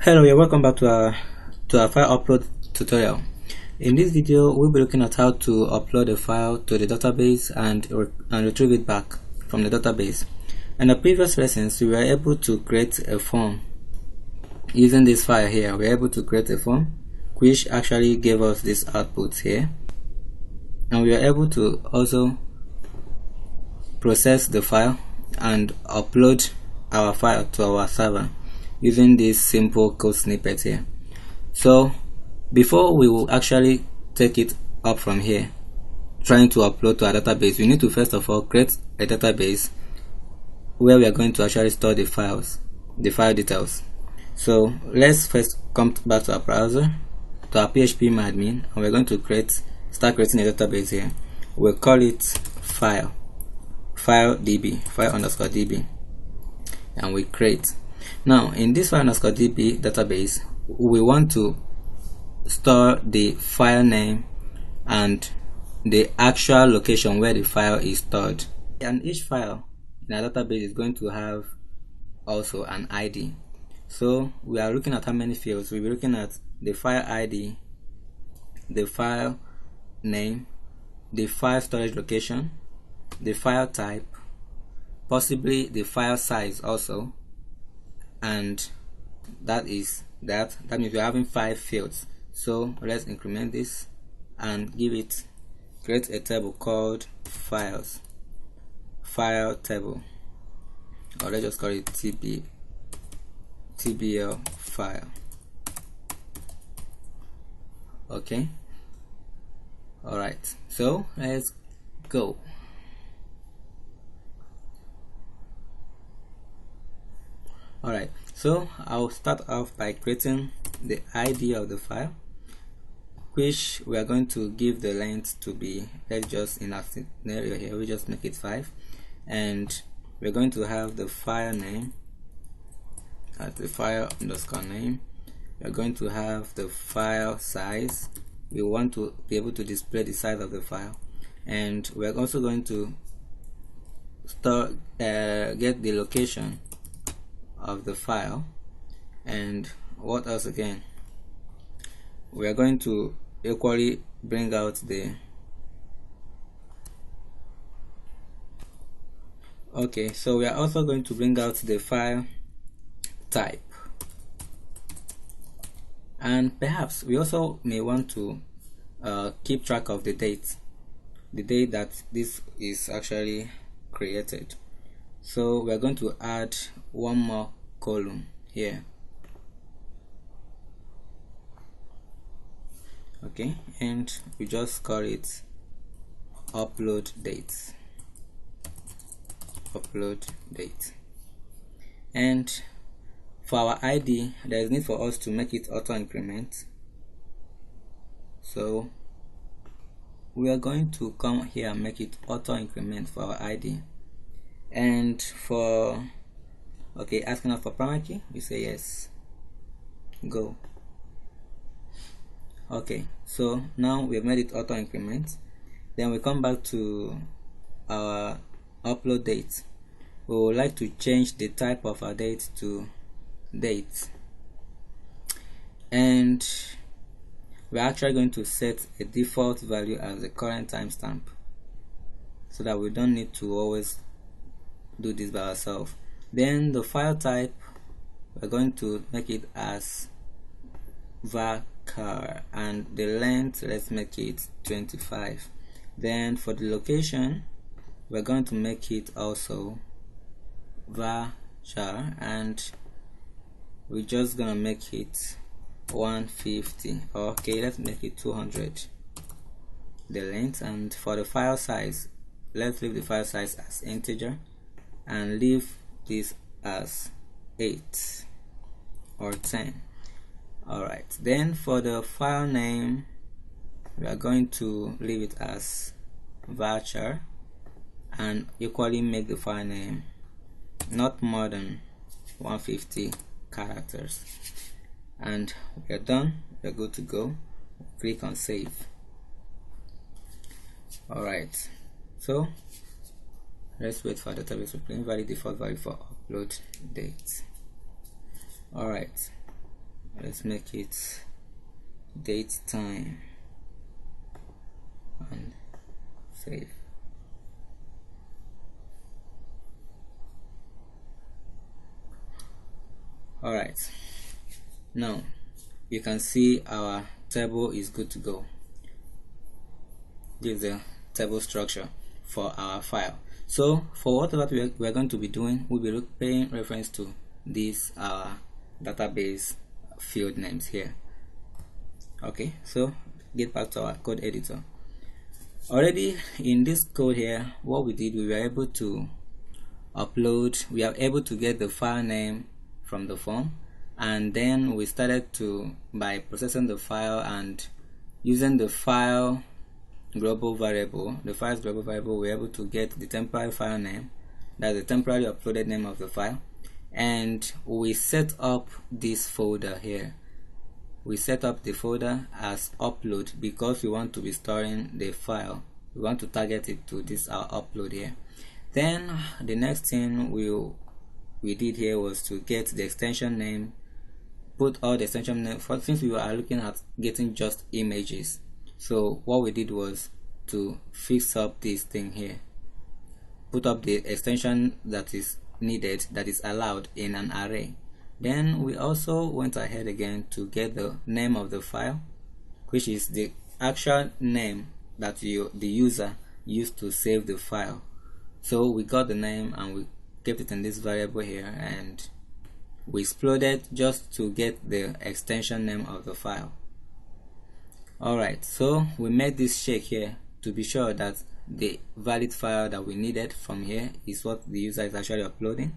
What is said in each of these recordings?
Hello, you're welcome back to our file upload tutorial. In this video, we'll be looking at how to upload a file to the database and retrieve it back from the database. In the previous lessons, we were able to create a form using this file here. We were able to create a form which actually gave us this output here, and we were able to also process the file and upload our file to our server using this simple code snippet here. So before we will actually take it up from here, trying to upload to our database, we need to first of all create a database where we are going to actually store the files, the file details. So let's first come back to our browser, to our PHPMyAdmin, and we're going to start creating a database here. We'll call it file underscore db, and we create. Now in this file underscore db database, we want to store the file name and the actual location where the file is stored, and each file in our database is going to have also an ID. So we are looking at how many fields. We'll be looking at the file ID, the file name, the file storage location, the file type, possibly the file size also, and that means we're having 5 fields. So let's increment this and create a table called file table, or let's just call it tbl file. Okay, alright, so let's go. Alright, so I'll start off by creating the ID of the file, which we are going to give the length to be, let's just, in our scenario here, we just make it 5, and we're going to have the file name at the file underscore name. We're going to have the file size. We want to be able to display the size of the file, and we're also going to get the location of the file. And what else again? We are going to equally bring out the so we are also going to bring out the file type, and perhaps we also may want to keep track of the date that this is actually created. So we are going to add one more column here. Okay, and we just call it upload date. And for our ID, there is need for us to make it auto increment. So we are going to come here and make it auto increment for our ID. And for asking us for primary key, we say yes, go. Okay, so now we have made it auto increment. Then we come back to our upload date. We would like to change the type of our date to date, and we're actually going to set a default value as the current timestamp, so that we don't need to always do this by ourselves. Then the file type, we're going to make it as varchar, and the length, let's make it 25. Then for the location, we're going to make it also varchar, and we're just gonna make it 150. Okay, let's make it 200, the length. And for the file size, let's leave the file size as integer and leave this as 8 or 10. Alright, then for the file name, we are going to leave it as varchar and equally make the file name not more than 150 characters. And we're done, we're good to go. Click on save. Alright, so let's wait for the database to invalid default value for upload date. Alright, let's make it date time and save. Alright, now you can see our table is good to go. This is the table structure for our file. So for whatever we're going to be doing, we'll be paying reference to these database field names here. Okay, so get back to our code editor. Already in this code here, what we did, we were able to upload, we are able to get the file name from the form, and then we started to, by processing the file and using the file global variable, the file's global variable, we're able to get the temporary file name, that's the temporary uploaded name of the file, and we set up this folder here. We set up the folder as upload because we want to be storing the file. We want to target it to this our upload here. Then the next thing we did here was to get the extension name, put all the extension name. Since we are looking at getting just images, so what we did was to fix up this thing here, put up the extension that is needed, that is allowed in an array. Then we also went ahead again to get the name of the file, which is the actual name that the user used to save the file. So we got the name and we kept it in this variable here, and we exploded just to get the extension name of the file. Alright, so we made this check here to be sure that the valid file that we needed from here is what the user is actually uploading.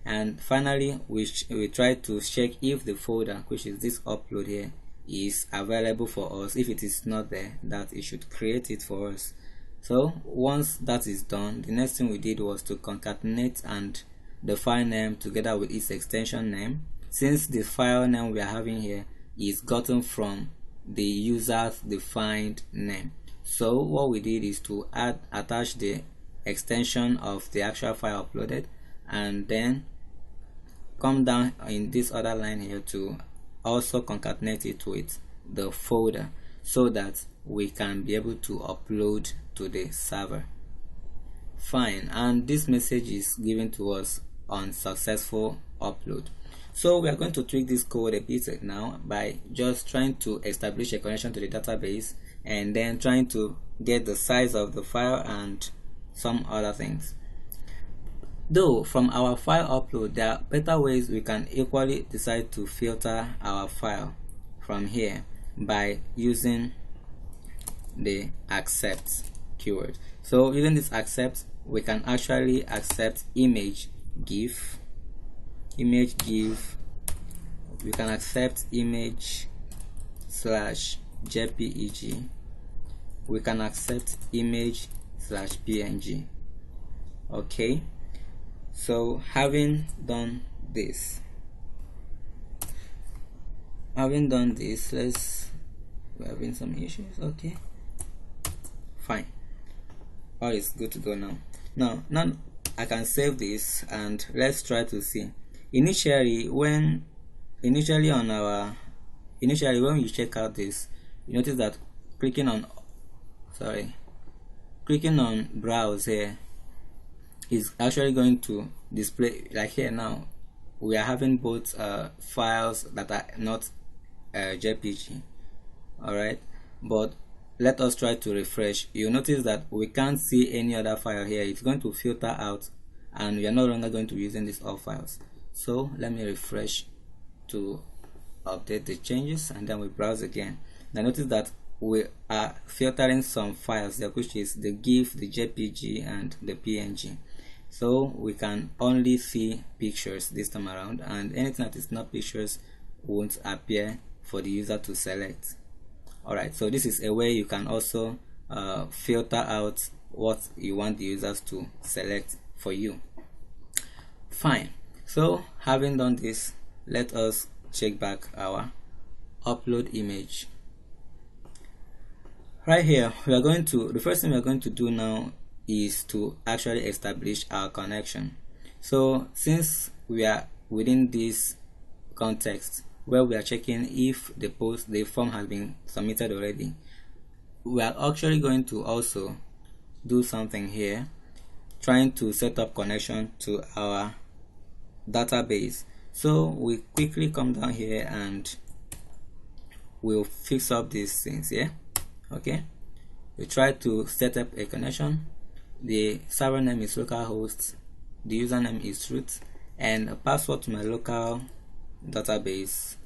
And finally we try to check if the folder, which is this upload here, is available for us. If it is not there, that it should create it for us. So once that is done, the next thing we did was to concatenate and the file name together with its extension name, since the file name we are having here is gotten from the user's defined name. So what we did is to attach the extension of the actual file uploaded, and then come down in this other line here to also concatenate it with the folder so that we can be able to upload to the server. Fine, and this message is given to us on successful upload. So we are going to tweak this code a bit now by just trying to establish a connection to the database and then trying to get the size of the file and some other things. Though from our file upload, there are better ways we can equally decide to filter our file from here by using the accept keyword. So using this accept, we can actually accept image GIF, we can accept image / JPEG, we can accept image / PNG. Okay, so having done this, we're having some issues. Okay, fine, all is good to go now. Now I can save this and let's try to see. Initially when you check out this, you notice that clicking on browse here is actually going to display, like here now we are having both files that are not JPG. Alright, but let us try to refresh. You notice that we can't see any other file here. It's going to filter out and we are no longer going to be using these all files. So let me refresh to update the changes, and then we browse again. Now notice that we are filtering some files there, which is the GIF, the JPG and the PNG. So we can only see pictures this time around, and anything that is not pictures won't appear for the user to select. Alright, so this is a way you can also filter out what you want the users to select for you. Fine, so having done this, let us check back our upload image. Right here, the first thing we are going to do now is to actually establish our connection. So since we are within this context, where we are checking if the form has been submitted already. We are actually going to also do something here, trying to set up connection to our database. So we quickly come down here and we'll fix up these things here. Okay, we try to set up a connection. The server name is localhost, the username is root, and a password to my local database.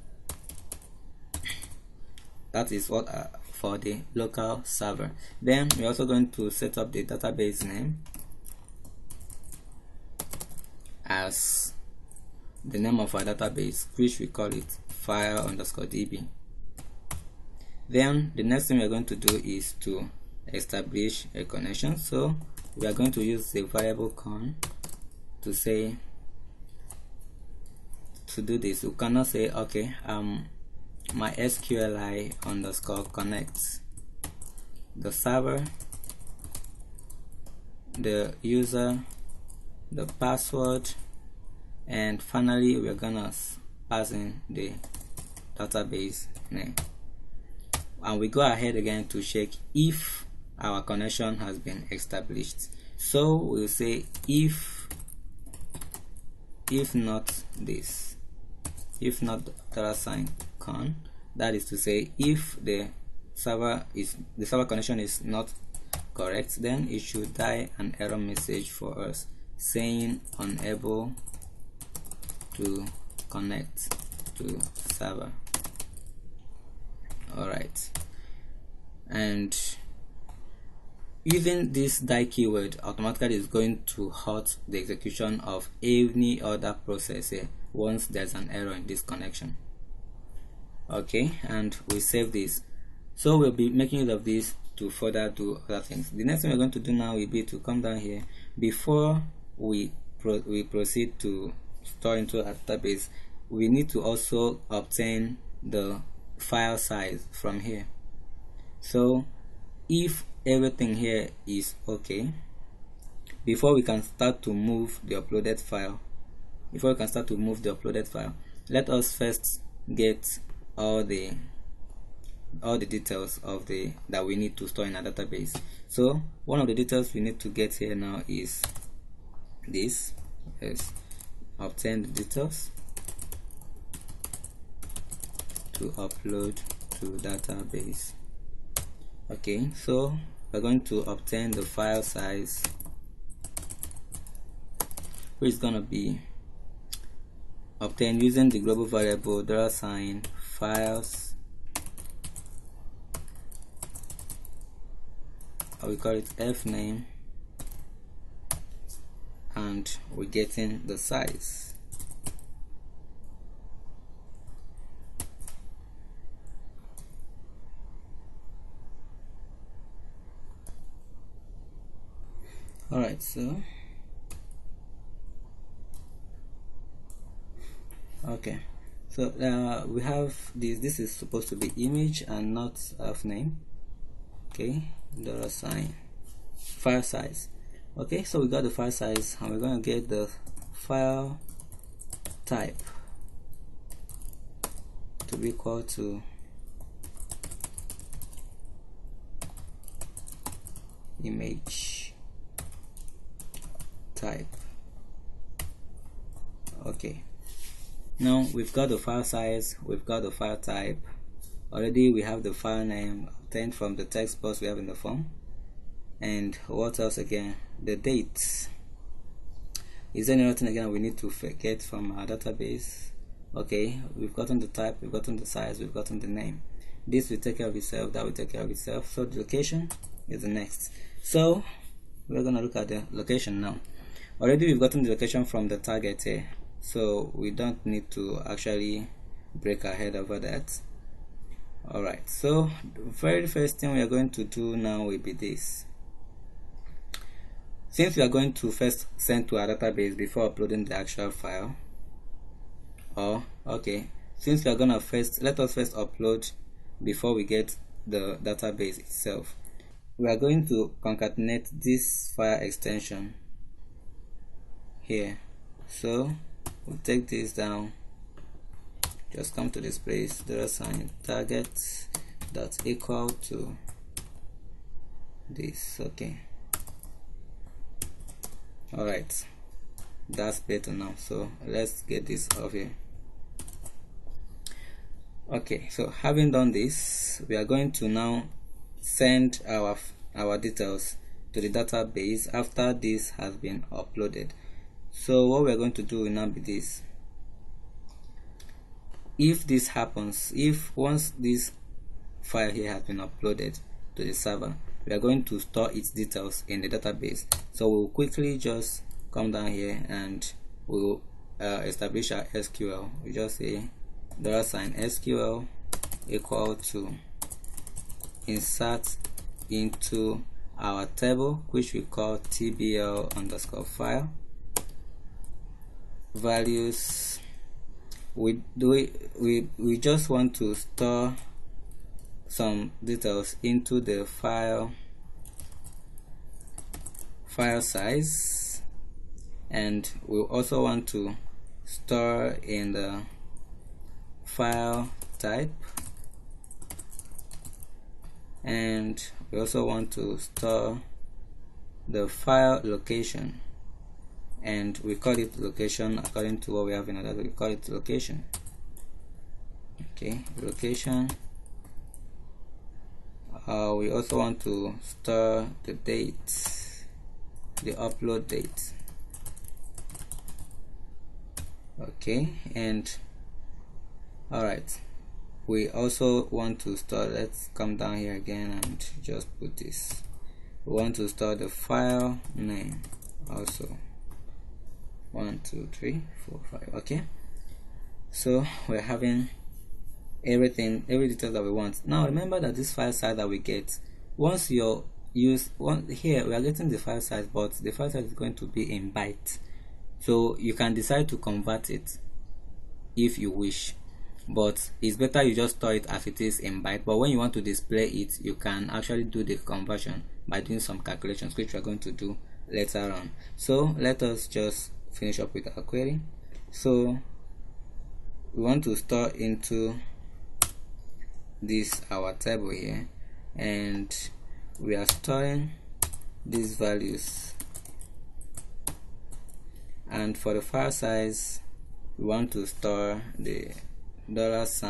That is what for the local server. Then we're also going to set up the database name as the name of our database, which we call it file_db. Then the next thing we're going to do is to establish a connection. So we are going to use the variable con to say, to do this. We cannot say, okay, my SQLi underscore connects the server, the user, the password, and finally we're gonna pass in the database name. And we go ahead again to check if our connection has been established. So we'll say if not this, if not $con, that is to say if the server connection is not correct, then it should die an error message for us saying unable to connect to server. Alright, and using this die keyword automatically is going to halt the execution of any other process here once there's an error in this connection. Okay, and we save this. So we'll be making use of this to further do other things. The next thing we're going to do now will be to come down here. Before we proceed to store into a database, we need to also obtain the file size from here. So if everything here is okay, before we can start to move the uploaded file, let us first get all the details of that we need to store in a database. So one of the details we need to get here now is this. Yes, obtain the details to upload to database. Okay, so we're going to obtain the file size, which is going to be obtained using the global variable $files, we call it fname, and we're getting the size. Alright, so okay, so we have this is supposed to be image and not fname. Okay, $, file size. Okay, so we got the file size, and we're going to get the file type to be equal to image type. Okay, now we've got the file size, we've got the file type. Already we have the file name obtained from the text box we have in the form. And what else again? The date. Is there anything again we need to get from our database? Okay, we've gotten the type, we've gotten the size, we've gotten the name. This will take care of itself, that will take care of itself. So the location is the next. So we're gonna look at the location now. Already we've gotten the location from the target here, so we don't need to actually break ahead over that. Alright, so the very first thing we are going to do now will be this. Since we are going to first send to our database before uploading the actual file, since we are gonna let us first upload before we get the database itself. We are going to concatenate this file extension here. So we'll take this down just come to this place, $target dot equal to this. Okay, all right, that's better now. So let's get this off here. Okay, so having done this, we are going to now send our details to the database after this has been uploaded. So what we're going to do will now be this. If this happens, if once this file here has been uploaded to the server, we are going to store its details in the database. So we'll quickly just come down here and we'll establish our SQL. We just say $SQL equal to insert into our table, which we call tbl underscore file values. We just want to store some details into the file size, and we also want to store in the file type, and we also want to store the file location, and we call it location according to what we have in order. We call it location. Okay, location. We also want to store the date, the upload date. Okay, and all right, we also want to store, let's come down here again and just put this. We want to store the file name also. 1 2 3 4 5. Okay, so we're having every detail that we want. Now remember that this file size that we get, once you use here, we are getting the file size, but the file size is going to be in bytes. So you can decide to convert it if you wish, but it's better you just store it as it is in byte. But when you want to display it, you can actually do the conversion by doing some calculations, which we are going to do later on. So let us just finish up with our query. So we want to store into this our table here, and we are storing these values, and for the file size we want to store the $.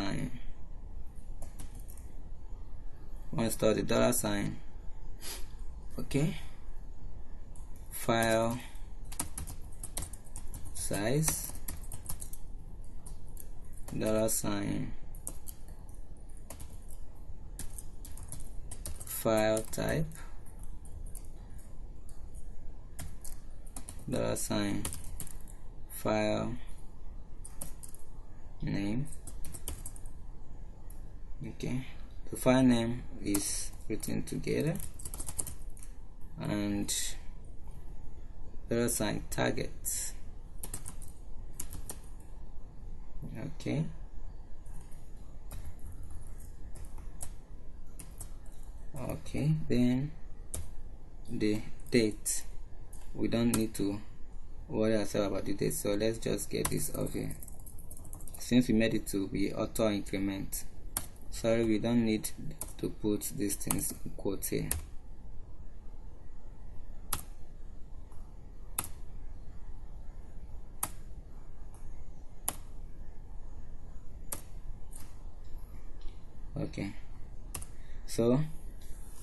We want to store the $. Okay, file size $, file type $, file name. Okay, the file name is written together, and $target. Okay, okay, then the date, we don't need to worry ourselves about the date, so let's just get this off here. Since we made it to be auto increment, sorry, we don't need to put these things in quotes here. Okay, so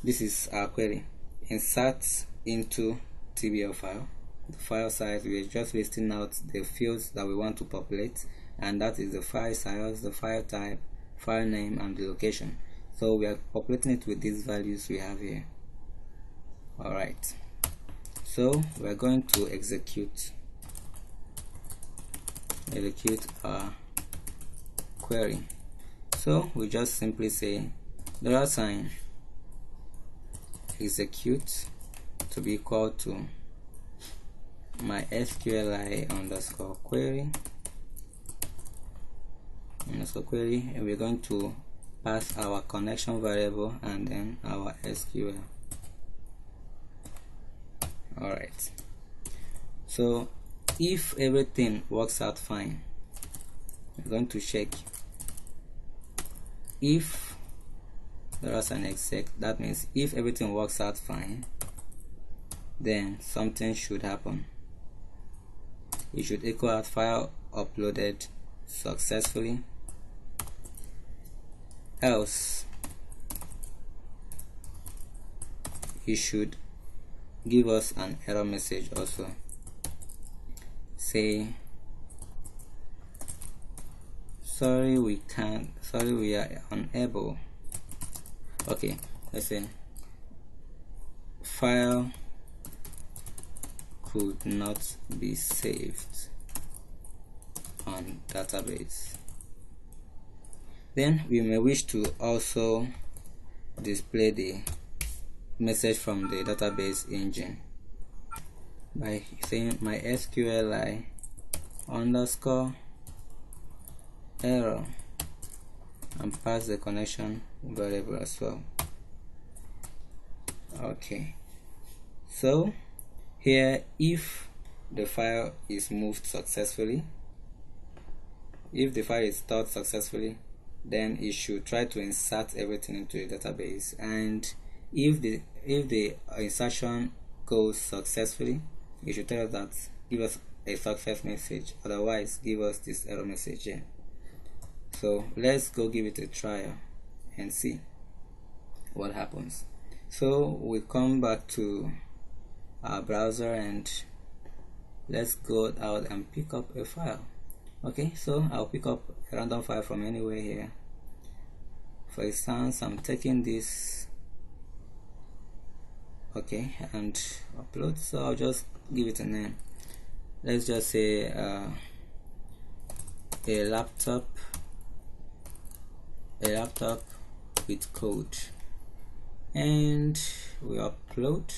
this is our query. Insert into tbl file. The file size, we are just listing out the fields that we want to populate, and that is the file size, the file type, file name, and the location. So we are populating it with these values we have here. Alright, so we are going to execute our query. So we just simply say $execute to be equal to MySQL underscore query, and we're going to pass our connection variable and then our SQL. Alright, so if everything works out fine, we're going to check if there is an exec, that means if everything works out fine, then something should happen. It should echo out file uploaded successfully, else it should give us an error message also, say sorry we are unable. Okay, let's say file could not be saved on database. Then we may wish to also display the message from the database engine by saying MySQL underscore error and pass the connection variable as well. Okay, so here, if the file is moved successfully, if the file is stored successfully, then it should try to insert everything into the database, and if the insertion goes successfully, it should tell us that, give us a success message, otherwise give us this error message here. So let's go give it a try and see what happens. So we come back to our browser and let's go out and pick up a file. Okay, so I'll pick up a random file from anywhere here. For instance, I'm taking this, okay, and upload. So I'll just give it a name. Let's just say a laptop with code, and we upload.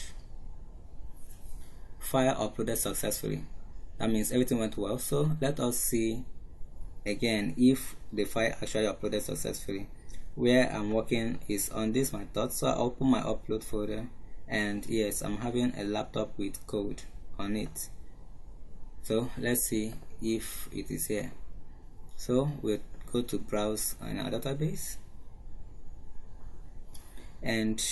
File uploaded successfully. That means everything went well. So let us see again if the file actually uploaded successfully. Where I'm working is on this my thought, so I'll open my upload folder, and yes, I'm having a laptop with code on it. So let's see if it is here. So we'll go to browse in our database, and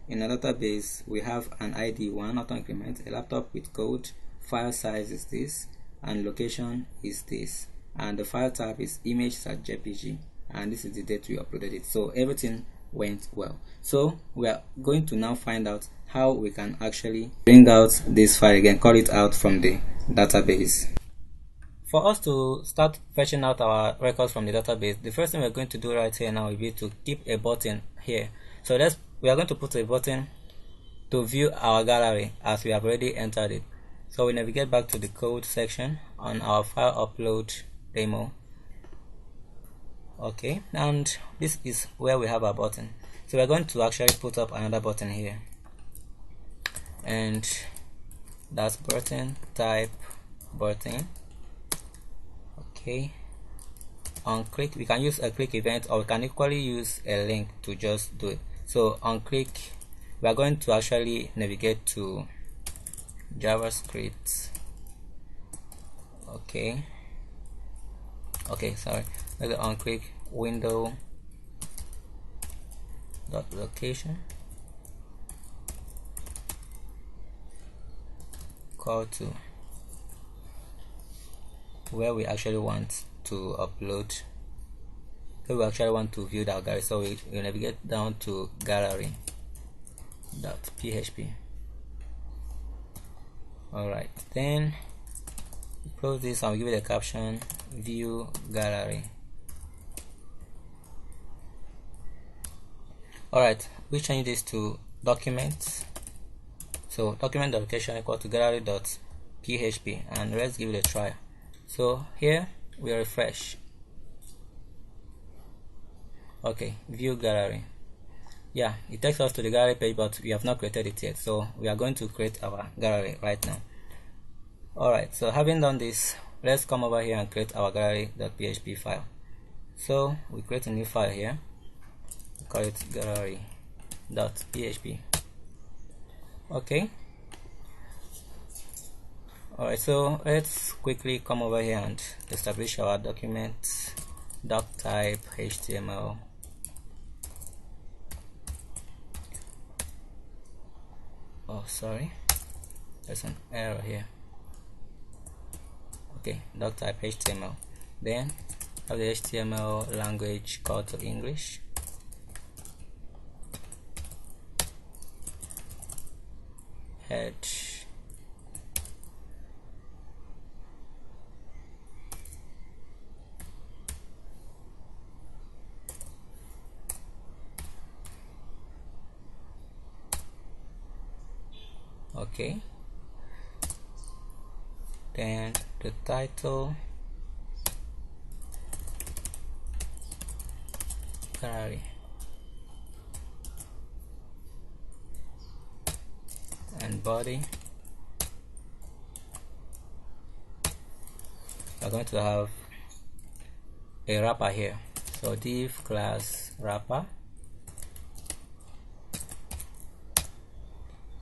in our database we have an ID 1 auto increment, a laptop with code, file size is this, and location is this, and the file type is image.jpg, and this is the date we uploaded it. So everything went well. So we are going to now find out how we can actually bring out this file again, call it out from the database. For us to start fetching out our records from the database, the first thing we're going to do right here now will be to keep a button here. So we are going to put a button to view our gallery as we have already entered it. So we navigate back to the code section on our file upload demo. Okay, and this is where we have our button. So we're going to actually put up another button here, and that's button type button. Okay, on click, we can use a click event, or we can equally use a link to just do it. So on click, we are going to actually navigate to JavaScript. Okay, sorry, let's on click window dot location, call to where we actually want to upload, where we actually want to view that gallery. So we navigate down to gallery.php. Alright, then close this and we'll give it a caption, view gallery. Alright, we change this to documents. So document location equal to gallery.php, and let's give it a try. So here we refresh. Okay, view gallery. Yeah, it takes us to the gallery page, but we have not created it yet. So we are going to create our gallery right now. Alright, so having done this, let's come over here and create our gallery.php file. So we create a new file here, we call it gallery.php. Okay. Alright, so let's quickly come over here and establish our document, doc type, HTML, oh sorry, there's an error here. Okay, doc type HTML, then have the HTML language called to English, head, okay, then the title, gallery, and body. We're going to have a wrapper here, so div class wrapper,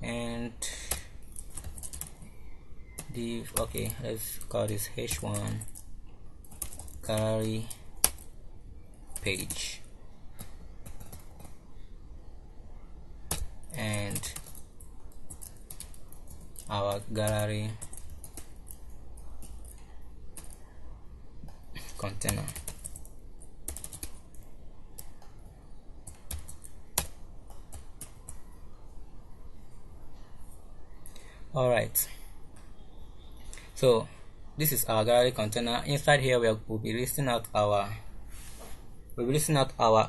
and div, okay, let's call this h1 gallery page, and our gallery container. All right, so this is our gallery container. Inside here we'll be listing out our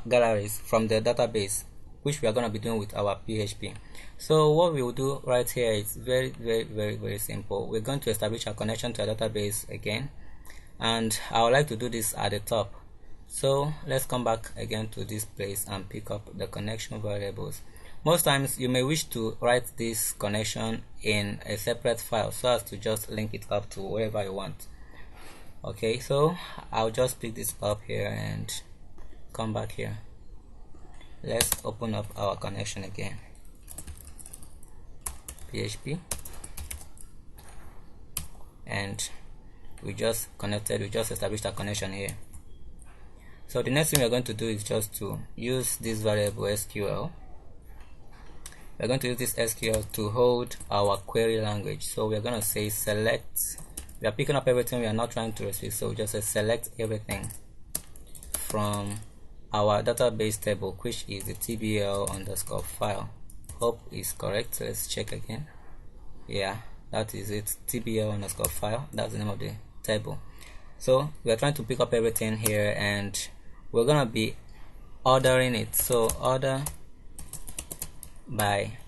galleries from the database, which we are going to be doing with our PHP. So what we will do right here is very simple. We're going to establish a connection to a database again, and I would like to do this at the top. So let's come back again to this place and pick up the connection variables. Most times you may wish to write this connection in a separate file so as to just link it up to wherever you want. Okay, so I'll just pick this up here and come back here. Let's open up our connection again. PHP, and we just established a connection here. So the next thing we're going to do is just to use this variable SQL. We're going to use this SQL to hold our query language. So we're going to say select. We are picking up everything, we are not trying to restrict, so just say select everything from our database table, which is the tbl_file. Hope is correct. So let's check again. Yeah, that is it, tbl_file. That's the name of the table. So we are trying to pick up everything here, and we're gonna be ordering it. So order by,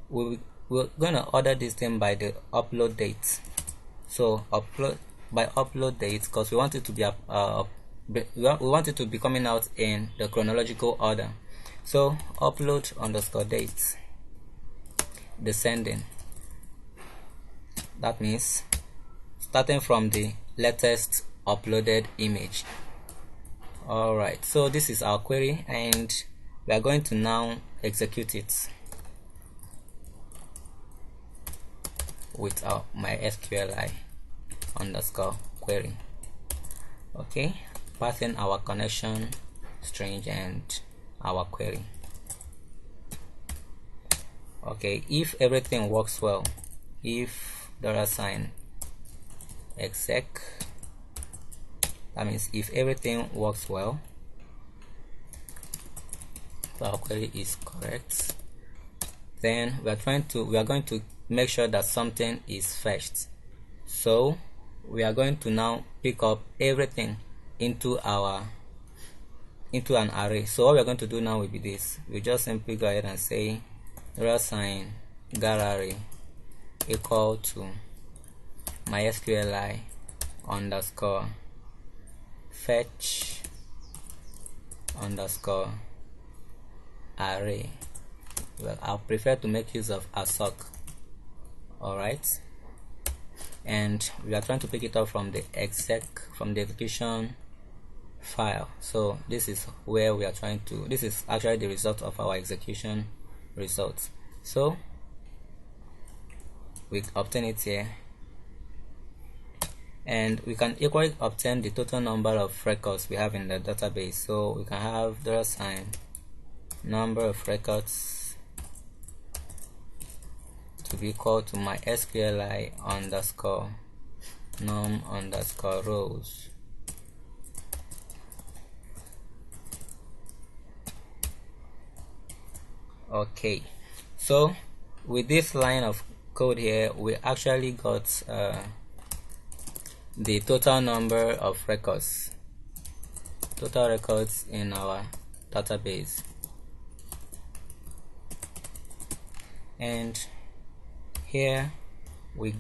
we're gonna order this thing by the upload date. So upload by upload date, because we want it to be we want it to be coming out in the chronological order. So upload_date, descending. That means starting from the latest uploaded image. Alright, so this is our query, and we are going to now execute it with our MySQLi_query. Okay, passing our connection string and our query. Okay, if everything works well, if $exec, that means if everything works well, so our query is correct, then we are going to make sure that something is fetched. So we are going to now pick up everything into an array. So what we are going to do now will be this. We just simply go ahead and say $gallery equal to MySQLi_fetch_array. Well, I'll prefer to make use of assoc. Alright, and we are trying to pick it up from the execution file. So this is where we are trying to, this is actually the result of our execution results. So we obtain it here, and we can equally obtain the total number of records we have in the database. So we can have $number of records to be equal to MySQLi underscore num underscore rows. Okay, so with this line of code here, we actually got the total number of records, in our database, and here we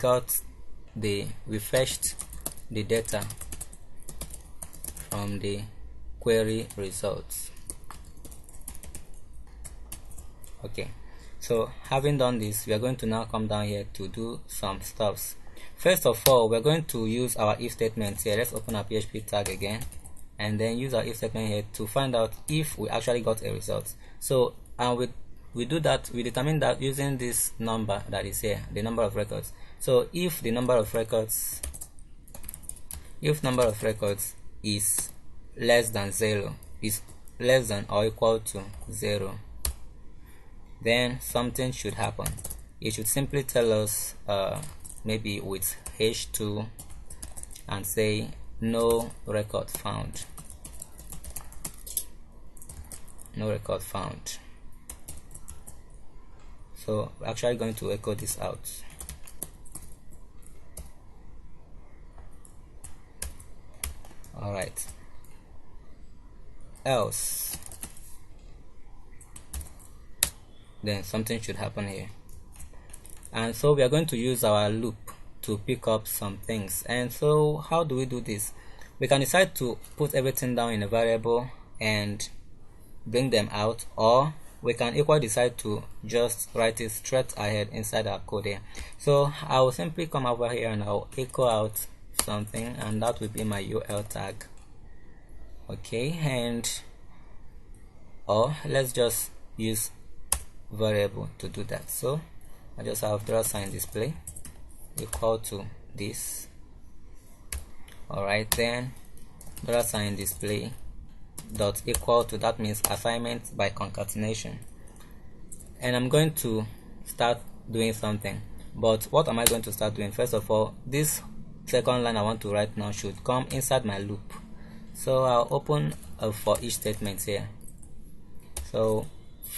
fetched the data from the query results. Okay, so having done this, we are going to now come down here to do some stuffs. First of all, we're going to use our if statement here. Let's open our PHP tag again and then use our if statement here to find out if we actually got a result. So we do that, we determine that using this number that is here, the number of records. So if number of records is less than 0, is less than or equal to 0, then something should happen. It should simply tell us maybe with h2 and say no record found. So we're actually going to echo this out. Alright, else, then something should happen here. And so we are going to use our loop to pick up some things. And so how do we do this? We can decide to put everything down in a variable and bring them out, or we can equally decide to just write it straight ahead inside our code here. So I will simply come over here and I'll echo out something, and that will be my UL tag. Okay, and or let's just use variable to do that. So I just have $display equal to this. Alright, then $display dot equal to, that means assignment by concatenation, and I'm going to start doing something. But what am I going to start doing? First of all, this second line I want to write now should come inside my loop. So I'll open a for each statement here. So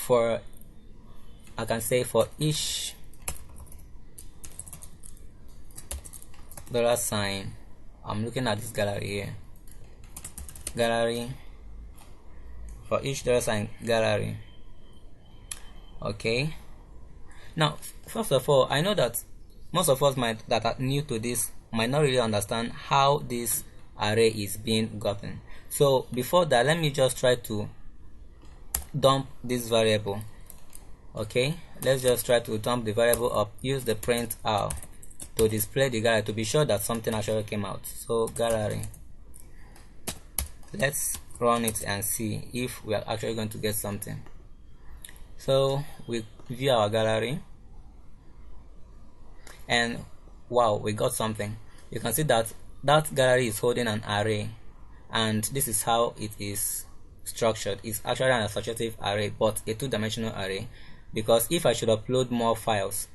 I can say for each $sign, I'm looking at this gallery here, for each $sign gallery. Okay, now first of all, I know that most of us that are new to this might not really understand how this array is being gotten. So before that, let me just try to dump this variable. Okay, let's just try to dump the variable up. Use the print r to display the gallery to be sure that something actually came out. So gallery, let's run it and see if we are actually going to get something. So we view our gallery and wow, we got something. You can see that gallery is holding an array, and this is how it is structured. It's actually an associative array, but a two-dimensional array, because if I should upload more files,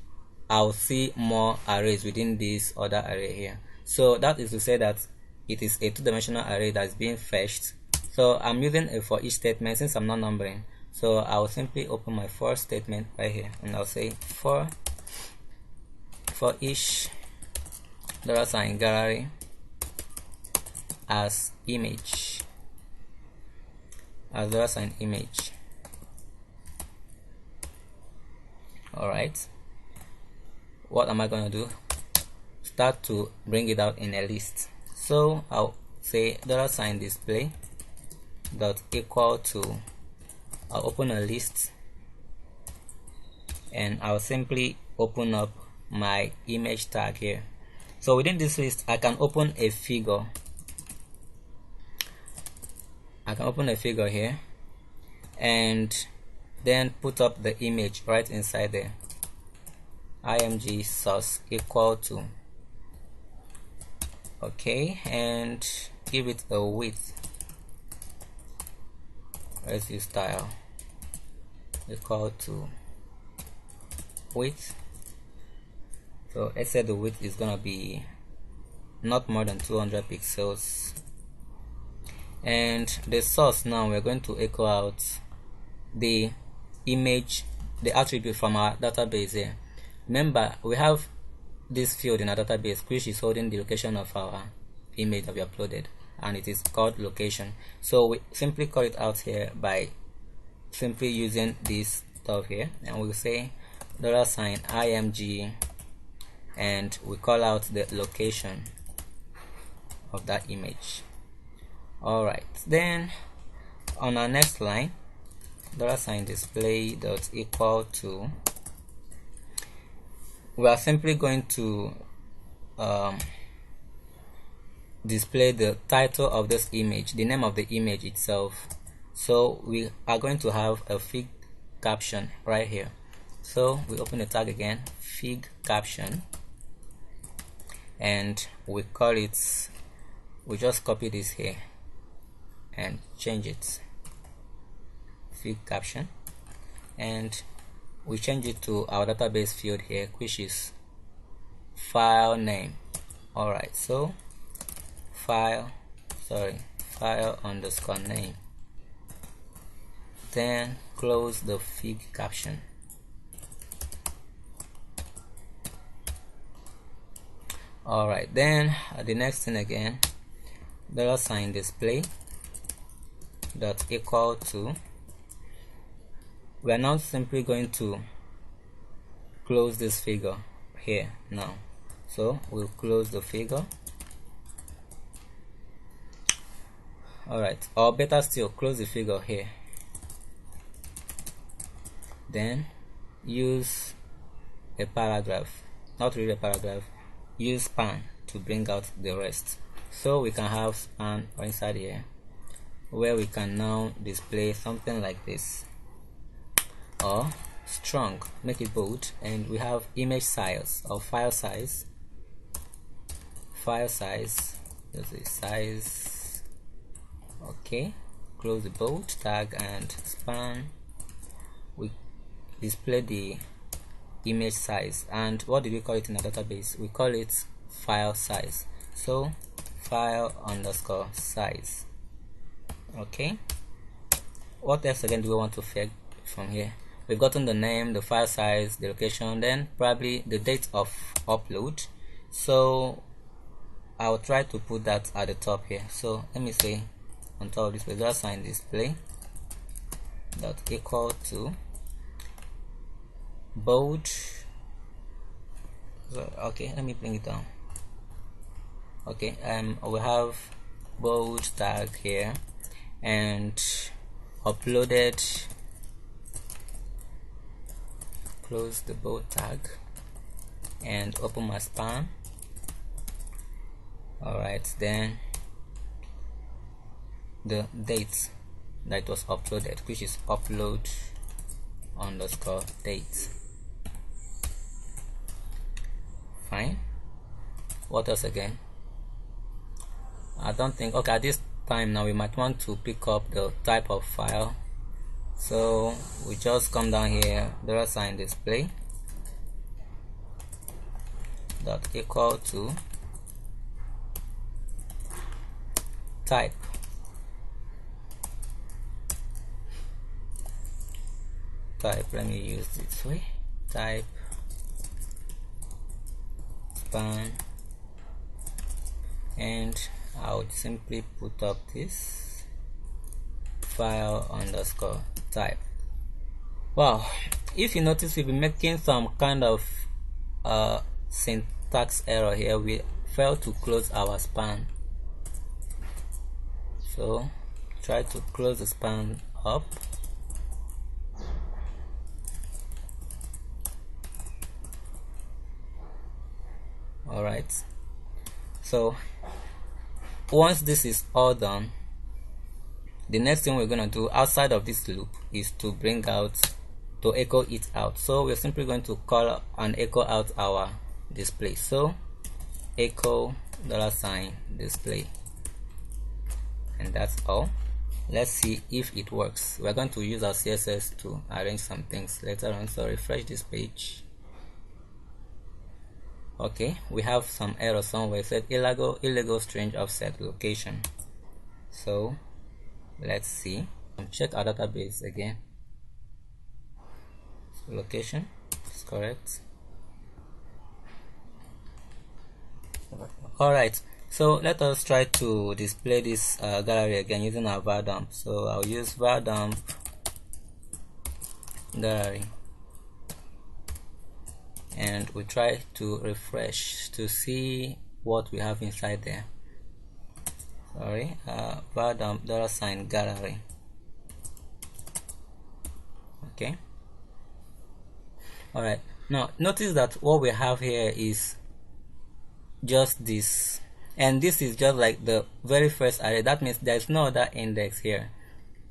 I'll see more arrays within this other array here. So that is to say that it is a two-dimensional array that is being fetched. So I'm using a for each statement since I'm not numbering. So I'll simply open my for statement right here, and I'll say for each $sign gallery as image, as $sign image. Alright, what am I going to do? Start to bring it out in a list. So I'll say $sign display dot equal to, I'll open a list and I'll simply open up my image tag here. So within this list, I can open a figure. Here and then put up the image right inside there. img source equal to, okay, and give it a width. Let's use style equal to width, So let's say the width is gonna be not more than 200 pixels, and the source, now we're going to echo out the image, the attribute from our database here. Remember, we have this field in our database which is holding the location of our image that we uploaded, and it is called location. So we simply call it out here by simply using this stuff here, and we'll say $img, and we call out the location of that image. Alright, then on our next line, $display dot equal to, we are simply going to display the title of this image, the name of the image itself. So we are going to have a fig caption right here. So we open the tag again, fig caption, and we call it, we just copy this here and change it, fig caption, and we change it to our database field here, which is file name. Alright, so file underscore name, then close the fig caption. Alright, then the next thing again, $display dot equal to, we are now simply going to close this figure here now. So we'll close the figure. Alright, or better still, close the figure here. Then use a paragraph, not really a paragraph, use span to bring out the rest. So we can have span inside here, where we can now display something like this, or strong, make it bold, and we have image size or file size, there's a size. Okay, close the bold tag and span. We display the image size, and what did we call it in our database? We call it file size. So file underscore size. Okay, what else again do we want to fetch from here? We've gotten the name, the file size, the location, then probably the date of upload. So I'll try to put that at the top here. So let me say on top of this, we just assign display dot equal to bold. So, okay, let me bring it down. Okay, we have bold tag here, and uploaded, close the bold tag and open my span. Alright, then the date that was uploaded, which is upload underscore date. Fine. What else again? I don't think, okay, at this time now we might want to pick up the type of file. So we just come down here, $sign display dot equal to type. Let me use this way, type span, and I would simply put up this file underscore type. Wow, if you notice, we've been making some kind of syntax error here. We failed to close our span, so try to close the span up. Alright, so once this is all done, the next thing we're gonna do outside of this loop is to bring out, to echo it out. So we're simply going to call and echo out our display. So echo $display, and that's all. Let's see if it works. We're going to use our CSS to arrange some things later on. So refresh this page. Okay, we have some error somewhere. It said illegal string offset location. So let's see. Check our database again. Location is correct. Alright, so let us try to display this gallery again using our var dump. So I'll use var dump gallery, and we try to refresh to see what we have inside there. Sorry, var dump $ gallery. Okay. Alright, now notice that what we have here is just this, and this is just like the very first array. That means there is no other index here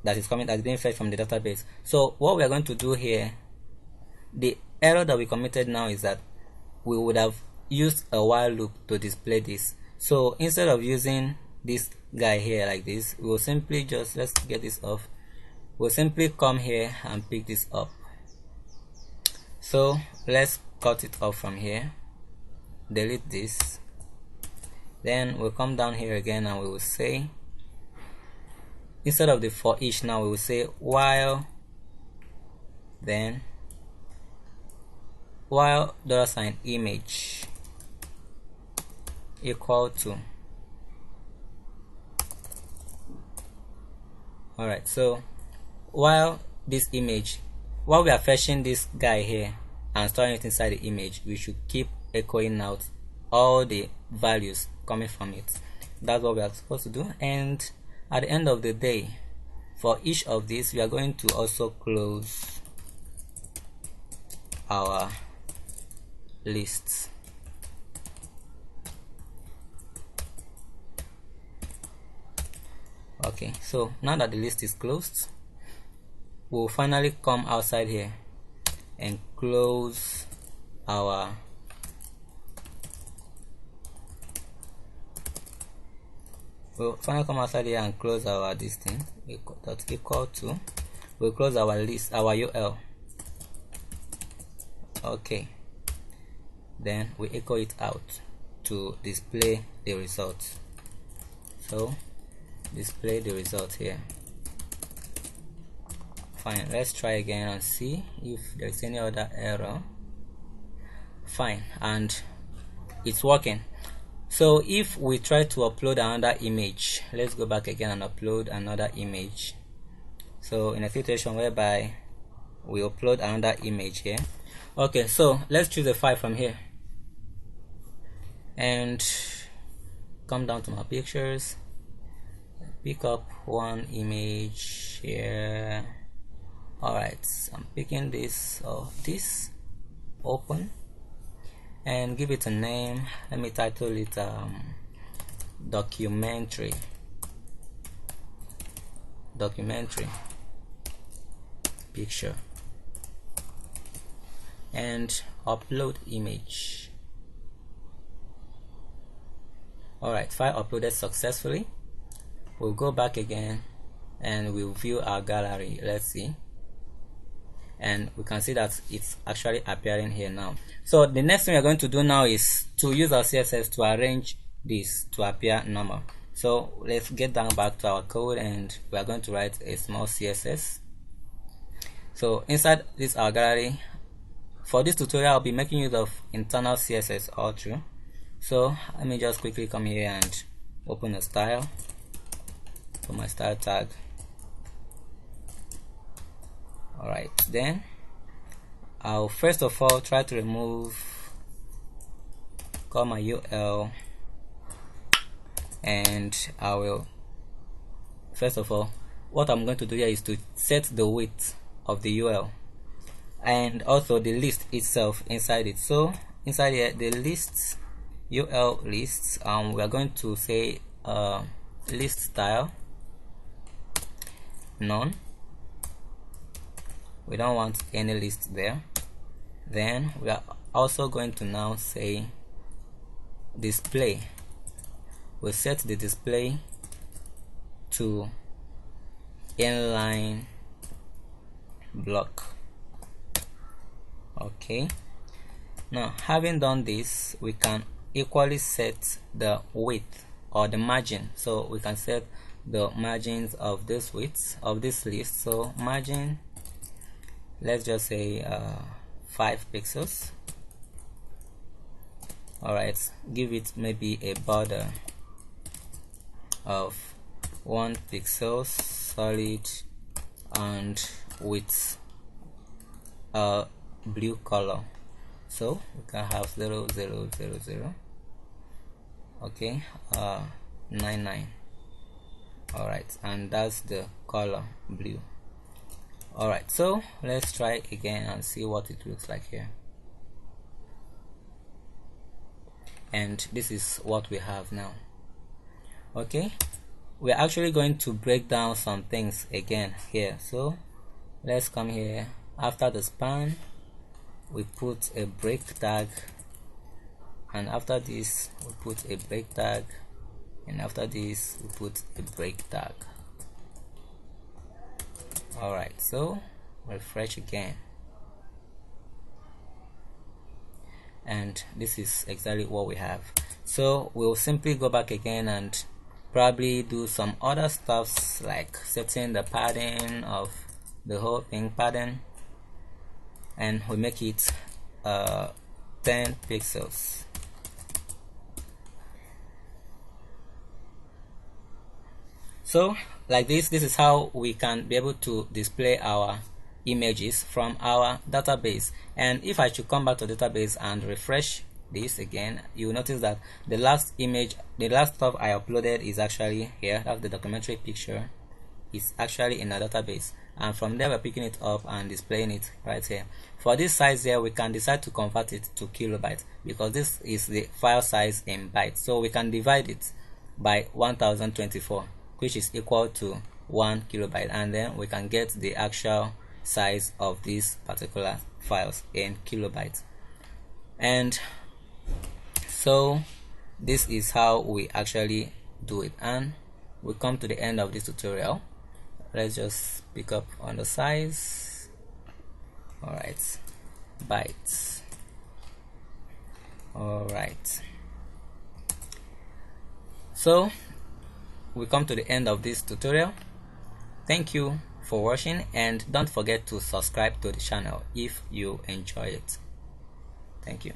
that is coming, that's being fetched from the database. So what we are going to do here, the error that we committed now is that we would have used a while loop to display this. So instead of using this guy here like this, we will simply just, let's get this off, we'll simply come here and pick this up. So let's cut it off from here, delete this, then we'll come down here again and we will say, instead of the for each, now we will say while, then while $image equal to. Alright, so while this image, while we are fetching this guy here and storing it inside the image, we should keep echoing out all the values coming from it. That's what we are supposed to do. And at the end of the day, for each of these, we are going to also close our lists. Okay, so now that the list is closed, we'll finally come outside here and close our this thing equal to, we'll close our list, our UL. Okay, then we echo it out to display the results. So display the result here. Fine, let's try again and see if there's any other error. Fine, and it's working. So if we try to upload another image, let's go back again and upload another image. So in a situation whereby we upload another image here. Okay, so let's choose a file from here and come down to my pictures, pick up one image here. Alright, I'm picking this or this, open, and give it a name. Let me title it documentary picture, and upload image. Alright, file uploaded successfully. We'll go back again and we'll view our gallery. Let's see, and we can see that it's actually appearing here now. So the next thing we're going to do now is to use our CSS to arrange this to appear normal. So let's get down back to our code, and we are going to write a small CSS. So inside this our gallery, for this tutorial I'll be making use of internal CSS all through. So let me just quickly come here and open a style for my style tag. Alright, then I'll first of all try to remove my UL, and I will, first of all, what I'm going to do here is to set the width of the UL and also the list itself inside it. So inside here, the lists, UL lists, we are going to say list style none. We don't want any list there. Then we are also going to now say display. We'll set the display to inline block. Okay, Now, having done this, we can equally set the width or the margin. So we can set the margins of this width of this list. So margin, let's just say 5 pixels. Alright, give it maybe a border of 1 pixel solid and with a blue color. So we can have 0 0 0 0. Okay, 99. Alright, and that's the color blue. Alright, so let's try again and see what it looks like here. And this is what we have now. Okay, we're actually going to break down some things again here. So let's come here. After the span, we put a break tag, and after this we put a break tag, and after this we put a break tag. Alright, so refresh again, and this is exactly what we have. So we'll simply go back again and probably do some other stuffs like setting the padding of the whole thing, padding, and we make it 10 pixels. So like this is how we can be able to display our images from our database. And if I should come back to the database and refresh this again, you will notice that the last image, the last stuff I uploaded is actually here. That's the documentary picture. It's actually in our database, and from there we're picking it up and displaying it right here. For this size here, we can decide to convert it to kilobytes because this is the file size in bytes. So we can divide it by 1024, which is equal to 1 kilobyte, and then we can get the actual size of these particular files in kilobytes. And so this is how we actually do it, and we come to the end of this tutorial. Let's just pick up on the size. Alright, bytes. Alright, so we come to the end of this tutorial. Thank you for watching, and don't forget to subscribe to the channel if you enjoy it. Thank you.